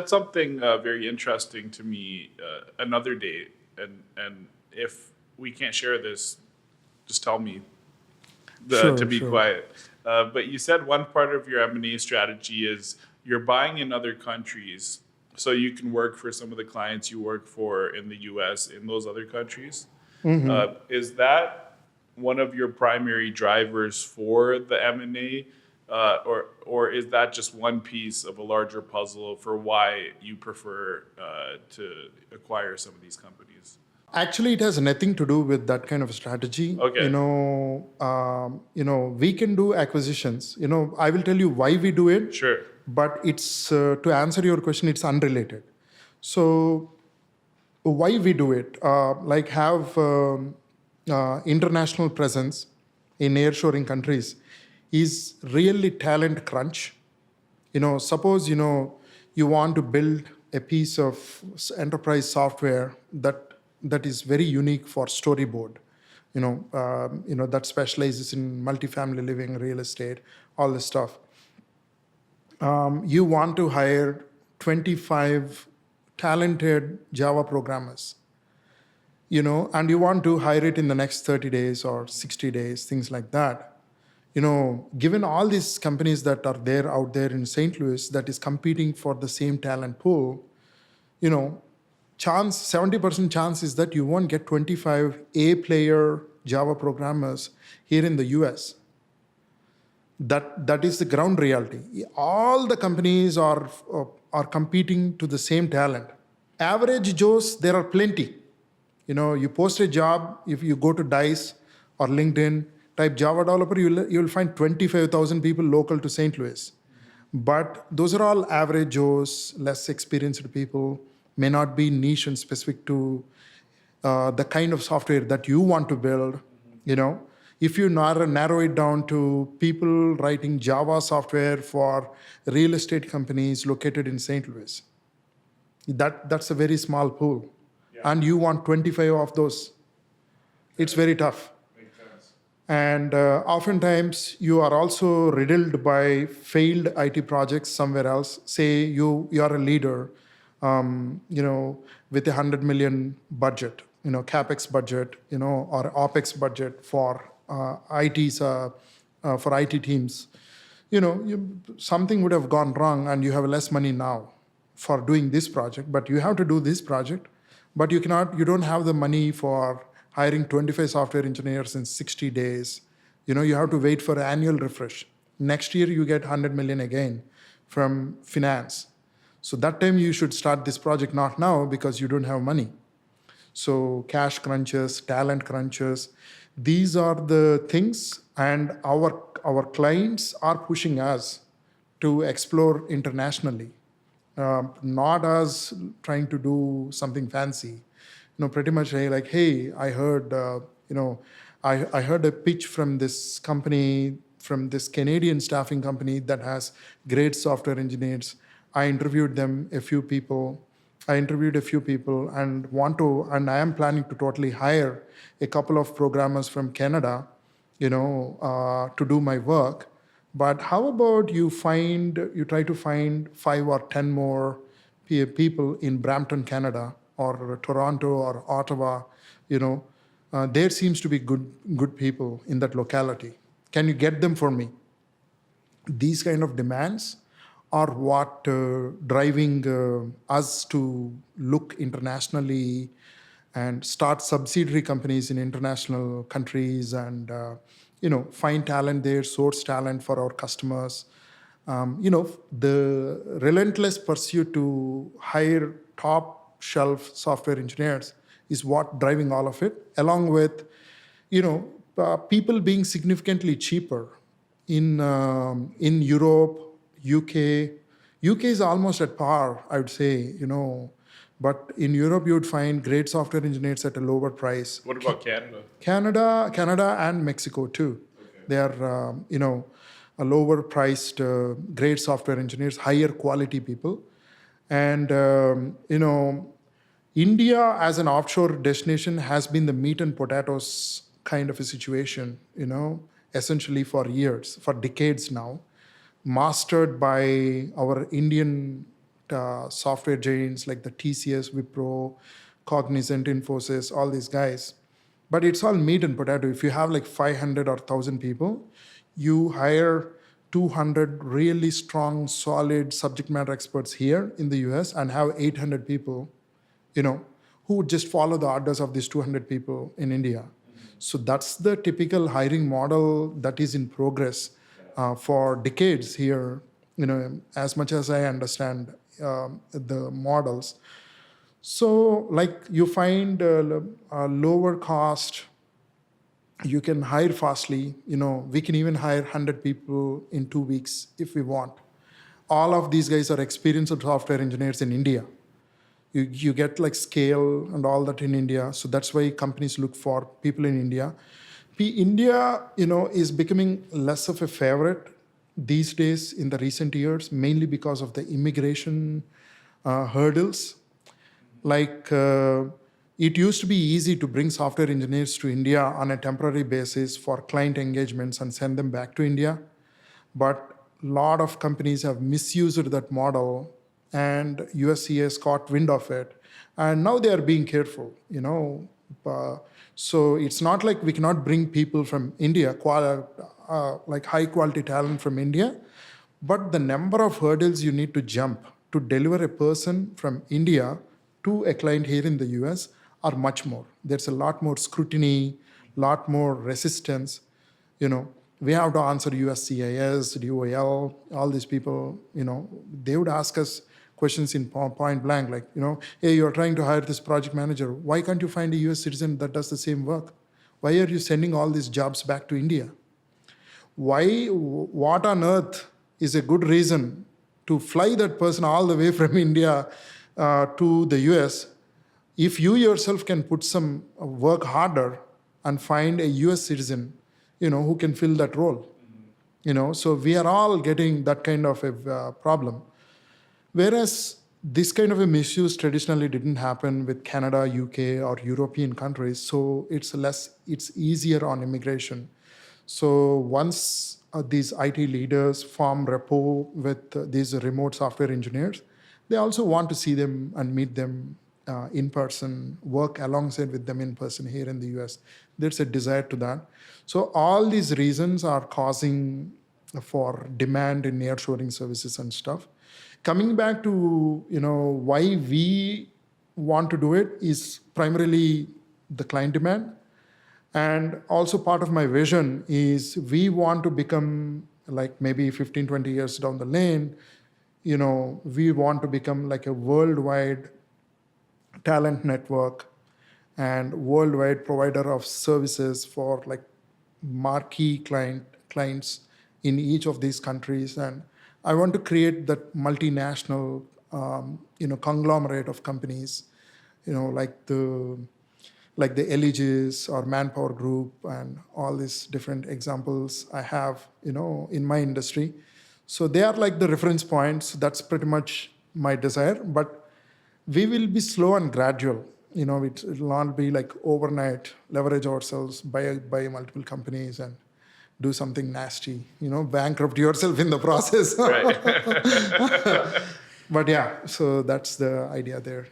said something very interesting to me another day, and if we can't share this, just tell me to Sure, be sure. quiet. But you said one part of your M&A strategy is you're buying in other countries so you can work for some of the clients you work for in the U.S. in those other countries. Is that one of your primary drivers for the M&A, or is that just one piece of a larger puzzle for why you prefer to acquire some of these companies? Actually, it has nothing to do with that kind of strategy. Okay, We can do acquisitions. I will tell you why we do it, sure. but it's to answer your question, it's unrelated. So, why we do it? Like have international presence in nearshoring countries is really talent crunch. Suppose you want to build a piece of enterprise software that is very unique for Storyboard, that specializes in multifamily living, real estate, all this stuff. You want to hire 25 talented Java programmers, and you want to hire it in the next 30 days or 60 days, things like that. Given all these companies that are there out there in St. Louis that is competing for the same talent pool, 70% chance is that you won't get 25 A-player Java programmers here in the US. That is the ground reality. All the companies are competing to the same talent. Average Joes, there are plenty. You post a job, if you go to Dice or LinkedIn, type Java developer, you'll find 25,000 people local to St. Louis. But those are all average Joes, less experienced people, may not be niche and specific to the kind of software that you want to build. If you narrow it down to people writing Java software for real estate companies located in St. Louis, that's a very small pool. Yeah. And you want 25 of those. It's very tough. Makes sense. And oftentimes you are also riddled by failed IT projects somewhere else. Say you are a leader, with $100 million budget, capex budget, or opex budget for for IT teams. Something would have gone wrong, and you have less money now for doing this project, but you have to do this project, but you don't have the money for hiring 25 software engineers in 60 days. You have to wait for annual refresh. Next year, you get 100 million again from finance. So that time you should start this project, not now, because you don't have money. So cash crunches, talent crunches, these are the things, and our clients are pushing us to explore internationally, not us trying to do something fancy. Pretty much like, hey, I heard, I heard a pitch from this company, from this Canadian staffing company that has great software engineers. I interviewed a few people, and I am planning to totally hire a couple of programmers from Canada, to do my work. But how about you try to find 5 or 10 more people in Brampton, Canada, or Toronto or Ottawa, there seems to be good people in that locality. Can you get them for me? These kind of demands are what driving us to look internationally and start subsidiary companies in international countries, and find talent there, source talent for our customers. The relentless pursuit to hire top shelf software engineers is what driving all of it, along with people being significantly cheaper in Europe, UK. UK is almost at par, I would say, but in Europe you would find great software engineers at a lower price. What about Canada? Canada and Mexico too. Okay. They are, a lower priced, great software engineers, higher quality people. And, India as an offshore destination has been the meat and potatoes kind of a situation, essentially for years, for decades now, mastered by our Indian software giants like the TCS, Wipro, Cognizant, Infosys, all these guys. But it's all meat and potato. If you have like 500 or 1,000 people, you hire 200 really strong, solid subject matter experts here in the US and have 800 people, who would just follow the orders of these 200 people in India. So that's the typical hiring model that is in progress for decades here, as much as I understand the models. So, like you find a lower cost, you can hire fastly. We can even hire 100 people in 2 weeks if we want. All of these guys are experienced software engineers in India. You get like scale and all that in India. So that's why companies look for people in India. India, is becoming less of a favorite these days in the recent years, mainly because of the immigration hurdles. Like it used to be easy to bring software engineers to India on a temporary basis for client engagements and send them back to India. But a lot of companies have misused that model, and USCIS caught wind of it. And now they are being careful, so it's not like we cannot bring people from India, like high quality talent from India, but the number of hurdles you need to jump to deliver a person from India to a client here in the US are much more. There's a lot more scrutiny, lot more resistance. We have to answer USCIS, DOL, all these people, they would ask us questions in point blank, like, hey, you're trying to hire this project manager. Why can't you find a US citizen that does the same work? Why are you sending all these jobs back to India? What on earth is a good reason to fly that person all the way from India to the US if you yourself can put some work harder and find a US citizen, who can fill that role? So we are all getting that kind of a problem. Whereas this kind of a misuse traditionally didn't happen with Canada, UK, or European countries, so it's easier on immigration. So once these IT leaders form rapport with these remote software engineers, they also want to see them and meet them in person, work alongside with them in person here in the US. There's a desire to that. So all these reasons are causing for demand in nearshoring services and stuff. Coming back to why we want to do it is primarily the client demand. And also part of my vision is we want to become, like maybe 15, 20 years down the lane, we want to become like a worldwide talent network and worldwide provider of services for like marquee clients in each of these countries. And I want to create that multinational, conglomerate of companies, like the Eliges or Manpower Group and all these different examples I have, in my industry. So they are like the reference points. That's pretty much my desire. But we will be slow and gradual. It will not be like overnight, leverage ourselves, buy multiple companies and do something nasty, bankrupt yourself in the process. Right. But yeah, so that's the idea there.